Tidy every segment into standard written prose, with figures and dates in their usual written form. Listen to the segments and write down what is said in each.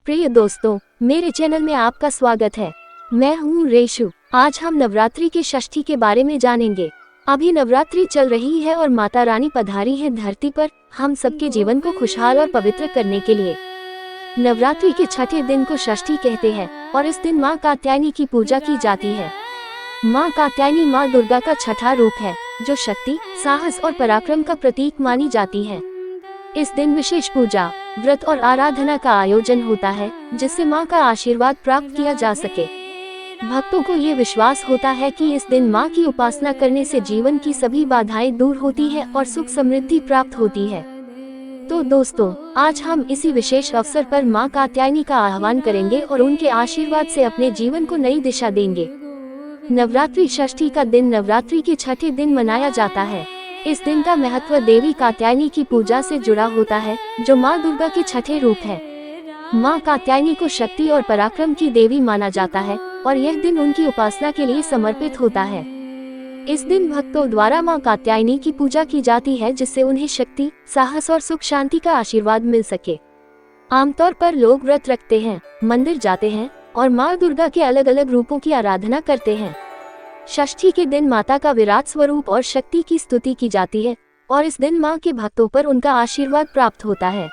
प्रिय दोस्तों, मेरे चैनल में आपका स्वागत है। मैं हूँ रेशु। आज हम नवरात्रि के षष्ठी के बारे में जानेंगे। अभी नवरात्रि चल रही है और माता रानी पधारी है धरती पर हम सबके जीवन को खुशहाल और पवित्र करने के लिए। नवरात्रि के छठे दिन को षष्ठी कहते हैं और इस दिन माँ कात्यायनी की पूजा की जाती है। माँ कात्यायनी माँ दुर्गा का छठा रूप है जो शक्ति, साहस और पराक्रम का प्रतीक मानी जाती है। इस दिन विशेष पूजा, व्रत और आराधना का आयोजन होता है जिससे माँ का आशीर्वाद प्राप्त किया जा सके। भक्तों को ये विश्वास होता है कि इस दिन माँ की उपासना करने से जीवन की सभी बाधाएं दूर होती है और सुख समृद्धि प्राप्त होती है। तो दोस्तों, आज हम इसी विशेष अवसर पर माँ कात्यायनी का आह्वान करेंगे और उनके आशीर्वाद से अपने जीवन को नई दिशा देंगे। नवरात्रि षष्ठी का दिन नवरात्रि के छठे दिन मनाया जाता है। इस दिन का महत्व देवी कात्यायनी की पूजा से जुड़ा होता है जो माँ दुर्गा के छठे रूप है। माँ कात्यायनी को शक्ति और पराक्रम की देवी माना जाता है और यह दिन उनकी उपासना के लिए समर्पित होता है। इस दिन भक्तों द्वारा माँ कात्यायनी की पूजा की जाती है जिससे उन्हें शक्ति, साहस और सुख शांति का आशीर्वाद मिल सके। आमतौर पर लोग व्रत रखते हैं, मंदिर जाते हैं और माँ दुर्गा के अलग अलग रूपों की आराधना करते हैं। षष्ठी के दिन माता का विराट स्वरूप और शक्ति की स्तुति की जाती है और इस दिन माँ के भक्तों पर उनका आशीर्वाद प्राप्त होता है।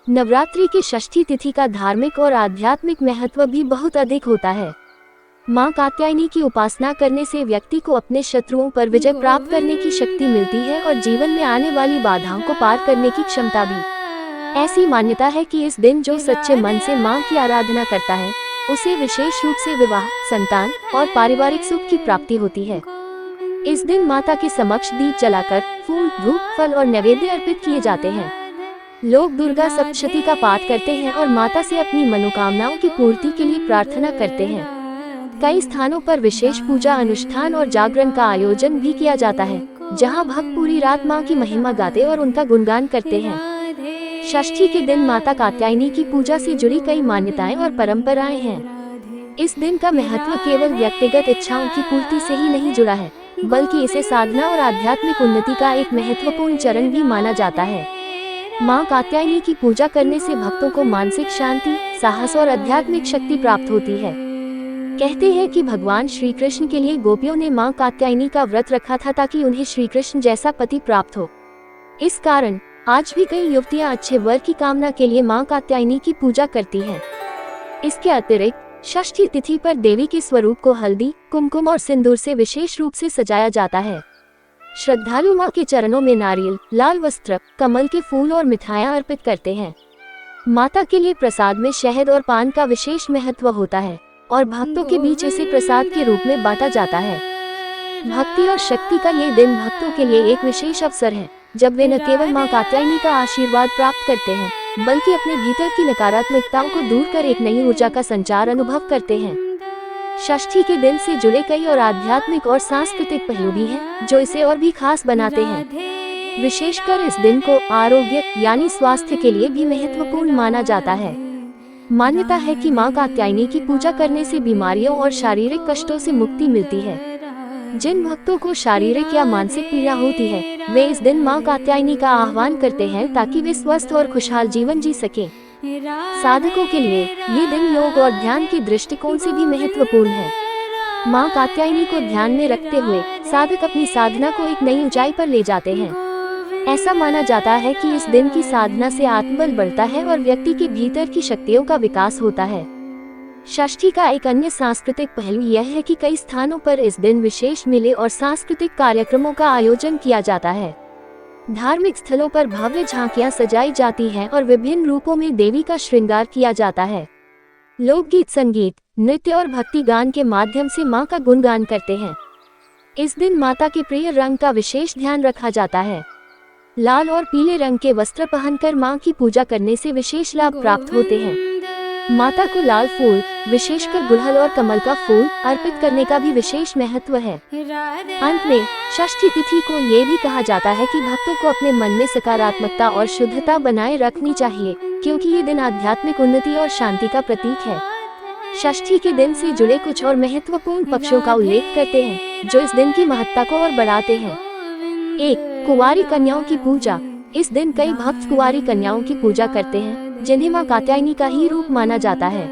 नवरात्रि की षष्ठी तिथि का धार्मिक और आध्यात्मिक महत्व भी बहुत अधिक होता है। माँ कात्यायनी की उपासना करने से व्यक्ति को अपने शत्रुओं पर विजय प्राप्त करने की शक्ति मिलती है और जीवन में आने वाली बाधाओं को पार करने की क्षमता भी। ऐसी मान्यता है कि इस दिन जो सच्चे मन से माँ की आराधना करता है उसे विशेष रूप से विवाह, संतान और पारिवारिक सुख की प्राप्ति होती है। इस दिन माता के समक्ष दीप जलाकर फूल, धूप, फल और नैवेद्य अर्पित किए जाते हैं। लोग दुर्गा सप्तशती का पाठ करते हैं और माता से अपनी मनोकामनाओं की पूर्ति के लिए प्रार्थना करते हैं। कई स्थानों पर विशेष पूजा अनुष्ठान और जागरण का आयोजन भी किया जाता है जहां भक्त पूरी रात माँ की महिमा गाते और उनका गुणगान करते हैं। षष्ठी के दिन माता कात्यायनी की पूजा से जुड़ी कई मान्यताएं और परंपराएं हैं। इस दिन का महत्व केवल व्यक्तिगत इच्छाओं की पूर्ति से ही नहीं जुड़ा है, बल्कि इसे साधना और आध्यात्मिक उन्नति का एक महत्वपूर्ण चरण भी माना जाता है। माँ कात्यायनी की पूजा करने से भक्तों को मानसिक शांति, साहस और आध्यात्मिक शक्ति प्राप्त होती है। कहते हैं कि भगवान श्री कृष्ण के लिए गोपियों ने माँ कात्यायनी का व्रत रखा था ताकि उन्हें श्री कृष्ण जैसा पति प्राप्त हो। इस कारण आज भी कई युवतियां अच्छे वर की कामना के लिए माँ कात्यायनी की पूजा करती हैं। इसके अतिरिक्त षष्ठी तिथि पर देवी के स्वरूप को हल्दी, कुमकुम और सिंदूर से विशेष रूप से सजाया जाता है। श्रद्धालु माँ के चरणों में नारियल, लाल वस्त्र, कमल के फूल और मिठाइयाँ अर्पित करते हैं। माता के लिए प्रसाद में शहद और पान का विशेष महत्व होता है और भक्तों के बीच इसे प्रसाद के रूप में बांटा जाता है। भक्ति और शक्ति का ये दिन भक्तों के लिए एक विशेष अवसर है जब वे न केवल माँ कात्यायनी का आशीर्वाद प्राप्त करते हैं बल्कि अपने भीतर की नकारात्मकताओं को दूर कर एक नई ऊर्जा का संचार अनुभव करते हैं। षष्ठी के दिन से जुड़े कई और आध्यात्मिक और सांस्कृतिक पहलू भी हैं जो इसे और भी खास बनाते हैं। विशेषकर इस दिन को आरोग्य यानी स्वास्थ्य के लिए भी महत्वपूर्ण माना जाता है। मान्यता है कि माँ कात्यायनी की पूजा करने से बीमारियों और शारीरिक कष्टों से मुक्ति मिलती है। जिन भक्तों को शारीरिक या मानसिक पीड़ा होती है वे इस दिन माँ कात्यायनी का आह्वान करते हैं ताकि वे स्वस्थ और खुशहाल जीवन जी सकें। साधकों के लिए ये दिन योग और ध्यान के दृष्टिकोण से भी महत्वपूर्ण है। माँ कात्यायनी को ध्यान में रखते हुए साधक अपनी साधना को एक नई ऊंचाई पर ले जाते हैं। ऐसा माना जाता है कि इस दिन की साधना से आत्मबल बढ़ता है और व्यक्ति के भीतर की शक्तियों का विकास होता है। षष्ठी का एक अन्य सांस्कृतिक पहलू यह है कि कई स्थानों पर इस दिन विशेष मेले और सांस्कृतिक कार्यक्रमों का आयोजन किया जाता है। धार्मिक स्थलों पर भव्य झांकियां सजाई जाती हैं और विभिन्न रूपों में देवी का श्रृंगार किया जाता है। लोकगीत, संगीत, नृत्य और भक्ति गान के माध्यम से मां का गुणगान करते हैं। इस दिन माता के प्रिय रंग का विशेष ध्यान रखा जाता है। लाल और पीले रंग के वस्त्र पहनकर मां की पूजा करने से विशेष लाभ प्राप्त होते हैं। माता को लाल फूल, विशेषकर गुड़हल और कमल का फूल अर्पित करने का भी विशेष महत्व है। अंत में षष्ठी तिथि को ये भी कहा जाता है कि भक्तों को अपने मन में सकारात्मकता और शुद्धता बनाए रखनी चाहिए क्योंकि ये दिन आध्यात्मिक उन्नति और शांति का प्रतीक है। षष्ठी के दिन से जुड़े कुछ और महत्वपूर्ण पक्षों का उल्लेख करते हैं जो इस दिन की महत्ता को और बढ़ाते हैं। 1. कुंवारी कन्याओं की पूजा। इस दिन कई भक्त कुंवारी कन्याओं की पूजा करते हैं जिन्हें माँ कात्यायनी का ही रूप माना जाता है।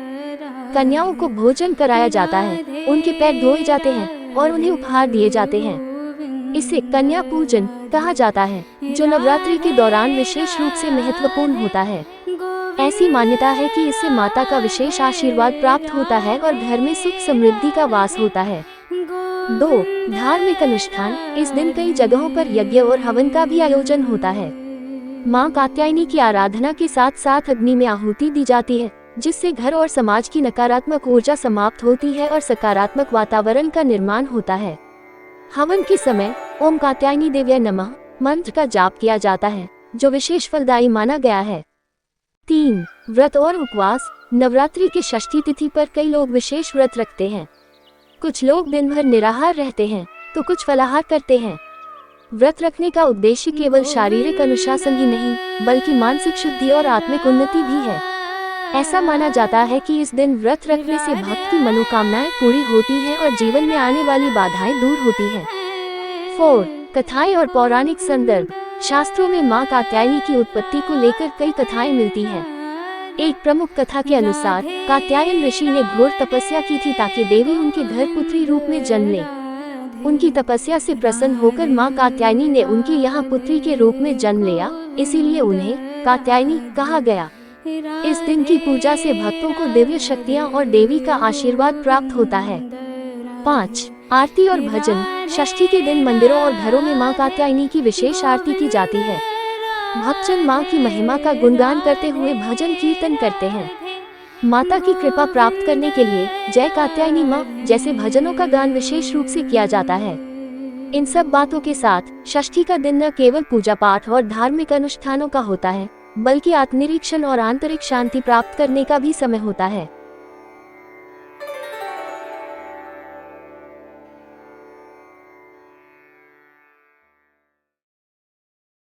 कन्याओं को भोजन कराया जाता है, उनके पैर धोए जाते हैं और उन्हें उपहार दिए जाते हैं। इसे कन्या पूजन कहा जाता है, जो नवरात्रि के दौरान विशेष रूप से महत्वपूर्ण होता है। ऐसी मान्यता है कि इससे माता का विशेष आशीर्वाद प्राप्त होता है और घर में सुख समृद्धि का वास होता है। 2. धार्मिक अनुष्ठान। इस दिन कई जगहों पर यज्ञ और हवन का भी आयोजन होता है। माँ कात्यायनी की आराधना के साथ साथ अग्नि में आहुति दी जाती है, जिससे घर और समाज की नकारात्मक ऊर्जा समाप्त होती है और सकारात्मक वातावरण का निर्माण होता है। हवन के समय ओम कात्यायनी देव्यै नमः मंत्र का जाप किया जाता है, जो विशेष फलदायी माना गया है। 3. व्रत और उपवास। नवरात्रि की षष्ठी तिथि पर कई लोग विशेष व्रत रखते हैं। कुछ लोग दिन भर निराहार रहते हैं, तो कुछ फलाहार करते हैं। व्रत रखने का उद्देश्य केवल शारीरिक अनुशासन ही नहीं, बल्कि मानसिक शुद्धि और आत्मिक उन्नति भी है। ऐसा माना जाता है कि इस दिन व्रत रखने से भक्त की मनोकामनाएं पूरी होती हैं और जीवन में आने वाली बाधाएं दूर होती हैं। 4. कथाएं और पौराणिक संदर्भ। शास्त्रों में माँ कात्यायनी की उत्पत्ति को लेकर कई कथाएं मिलती हैं। एक प्रमुख कथा के अनुसार कात्यायन ऋषि ने घोर तपस्या की थी ताकि देवी उनके घर पुत्री रूप में जन्म ले। उनकी तपस्या से प्रसन्न होकर माँ कात्यायनी ने उनके यहाँ पुत्री के रूप में जन्म लिया, इसीलिए उन्हें कात्यायनी कहा गया। इस दिन की पूजा से भक्तों को दिव्य शक्तियाँ और देवी का आशीर्वाद प्राप्त होता है। 5. आरती और भजन। षष्ठी के दिन मंदिरों और घरों में माँ कात्यायनी की विशेष आरती की जाती है। भक्तजन माँ की महिमा का गुणगान करते हुए भजन कीर्तन करते हैं। माता की कृपा प्राप्त करने के लिए जय कात्यायनी माँ जैसे भजनों का गान विशेष रूप से किया जाता है। इन सब बातों के साथ षष्ठी का दिन न केवल पूजा पाठ और धार्मिक अनुष्ठानों का होता है, बल्कि आत्मनिरीक्षण और आंतरिक शांति प्राप्त करने का भी समय होता है।